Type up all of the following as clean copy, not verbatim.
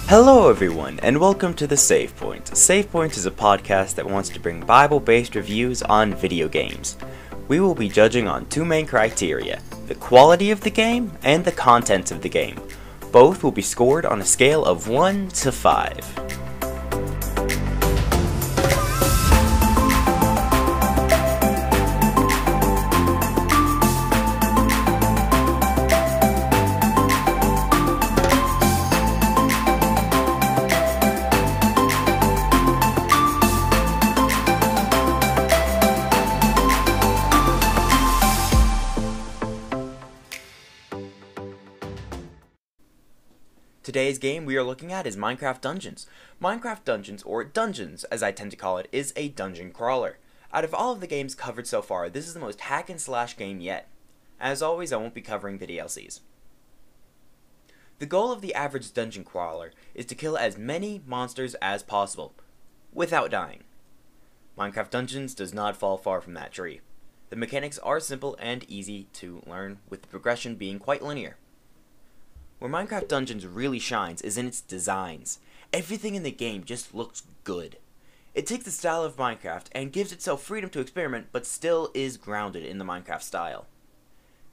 Hello everyone, and welcome to The Save Point. Save Point is a podcast that wants to bring Bible-based reviews on video games. We will be judging on two main criteria, the quality of the game and the content of the game. Both will be scored on a scale of 1 to 5. Today's game we are looking at is Minecraft Dungeons. Minecraft Dungeons, or Dungeons as I tend to call it, is a dungeon crawler. Out of all of the games covered so far, this is the most hack and slash game yet. As always, I won't be covering the DLCs. The goal of the average dungeon crawler is to kill as many monsters as possible, without dying. Minecraft Dungeons does not fall far from that tree. The mechanics are simple and easy to learn, with the progression being quite linear. Where Minecraft Dungeons really shines is in its designs. Everything in the game just looks good. It takes the style of Minecraft and gives itself freedom to experiment, but still is grounded in the Minecraft style.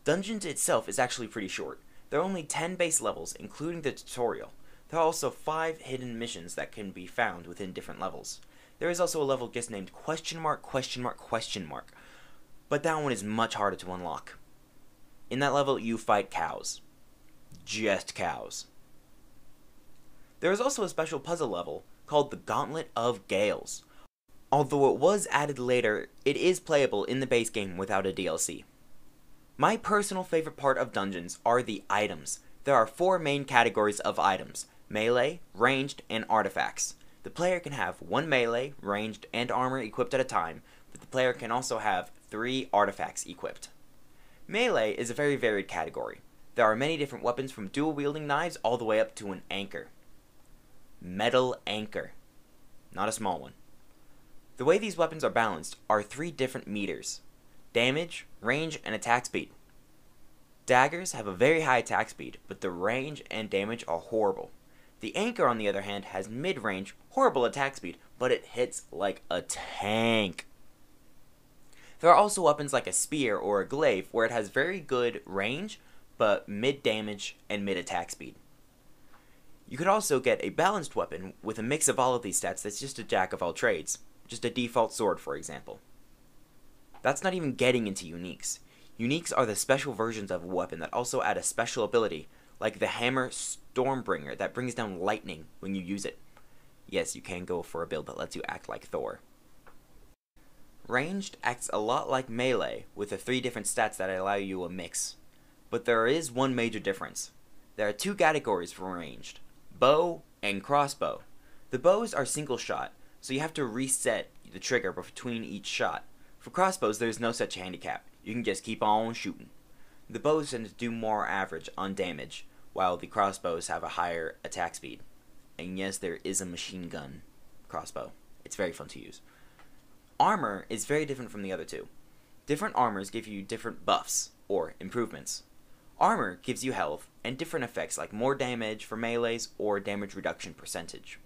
Dungeons itself is actually pretty short. There are only 10 base levels, including the tutorial. There are also 5 hidden missions that can be found within different levels. There is also a level just named question mark, but that one is much harder to unlock. In that level, you fight cows. Just cows. There is also a special puzzle level called the Gauntlet of Gales. Although it was added later, it is playable in the base game without a DLC. My personal favorite part of Dungeons are the items. There are 4 main categories of items: melee, ranged, and artifacts. The player can have 1 melee, ranged, and armor equipped at a time, but the player can also have 3 artifacts equipped. Melee is a very varied category. There are many different weapons, from dual-wielding knives all the way up to an anchor. Metal anchor. Not a small one. The way these weapons are balanced are 3 different meters: damage, range, and attack speed. Daggers have a very high attack speed, but the range and damage are horrible. The anchor, on the other hand, has mid-range, horrible attack speed, but it hits like a tank. There are also weapons like a spear or a glaive, where it has very good range, but mid-damage and mid-attack speed. You could also get a balanced weapon with a mix of all of these stats that's just a jack of all trades. Just a default sword, for example. That's not even getting into uniques. Uniques are the special versions of a weapon that also add a special ability, like the Hammer Stormbringer that brings down lightning when you use it. Yes, you can go for a build that lets you act like Thor. Ranged acts a lot like melee, with the 3 different stats that allow you a mix. But there is one major difference. There are 2 categories for ranged: bow and crossbow. The bows are single shot, so you have to reset the trigger between each shot. For crossbows, there is no such handicap. You can just keep on shooting. The bows tend to do more average on damage, while the crossbows have a higher attack speed. And yes, there is a machine gun crossbow. It's very fun to use. Armor is very different from the other 2. Different armors give you different buffs, or improvements. Armor gives you health and different effects like more damage for melees or damage reduction percentage.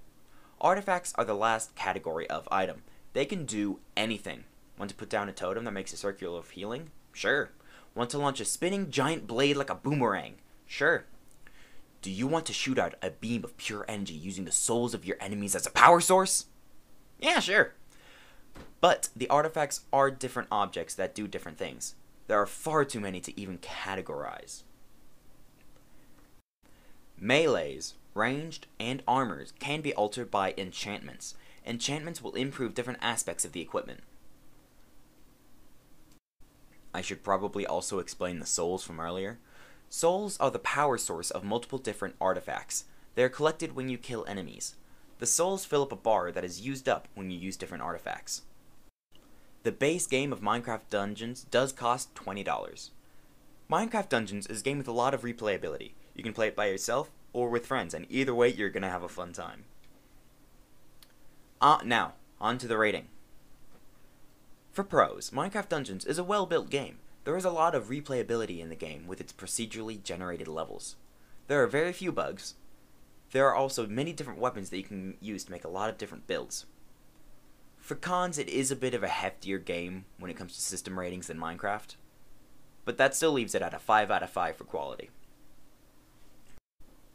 Artifacts are the last category of item. They can do anything. Want to put down a totem that makes a circle of healing? Sure. Want to launch a spinning giant blade like a boomerang? Sure. Do you want to shoot out a beam of pure energy using the souls of your enemies as a power source? Yeah, sure. But the artifacts are different objects that do different things. There are far too many to even categorize. Melees, ranged, and armors can be altered by enchantments. Enchantments will improve different aspects of the equipment. I should probably also explain the souls from earlier. Souls are the power source of multiple different artifacts. They are collected when you kill enemies. The souls fill up a bar that is used up when you use different artifacts. The base game of Minecraft Dungeons does cost $20. Minecraft Dungeons is a game with a lot of replayability. You can play it by yourself or with friends, and either way you're gonna have a fun time. Now, on to the rating. For pros, Minecraft Dungeons is a well-built game. There is a lot of replayability in the game with its procedurally generated levels. There are very few bugs. There are also many different weapons that you can use to make a lot of different builds. For cons, it is a bit of a heftier game when it comes to system ratings than Minecraft, but that still leaves it at a 5 out of 5 for quality.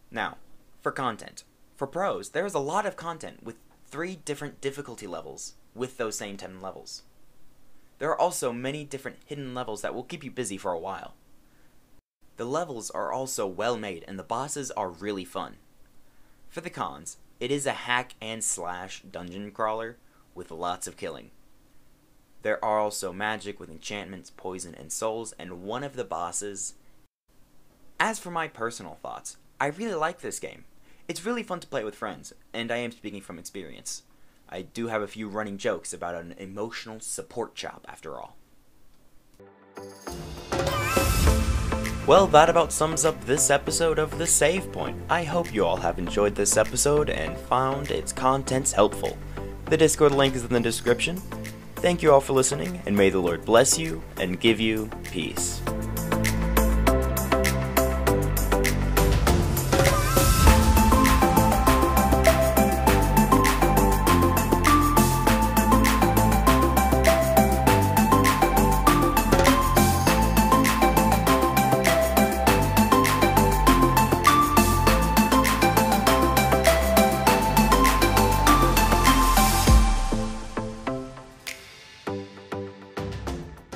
Now, for content. For pros, there is a lot of content with 3 different difficulty levels with those same 10 levels. There are also many different hidden levels that will keep you busy for a while. The levels are also well made and the bosses are really fun. For the cons, it is a hack and slash dungeon crawler with lots of killing. There are also magic with enchantments, poison, and souls, and one of the bosses. As for my personal thoughts, I really like this game. It's really fun to play with friends, and I am speaking from experience. I do have a few running jokes about an emotional support chop after all. Well, that about sums up this episode of The Save Point. I hope you all have enjoyed this episode and found its contents helpful. The Discord link is in the description. Thank you all for listening, and may the Lord bless you and give you peace.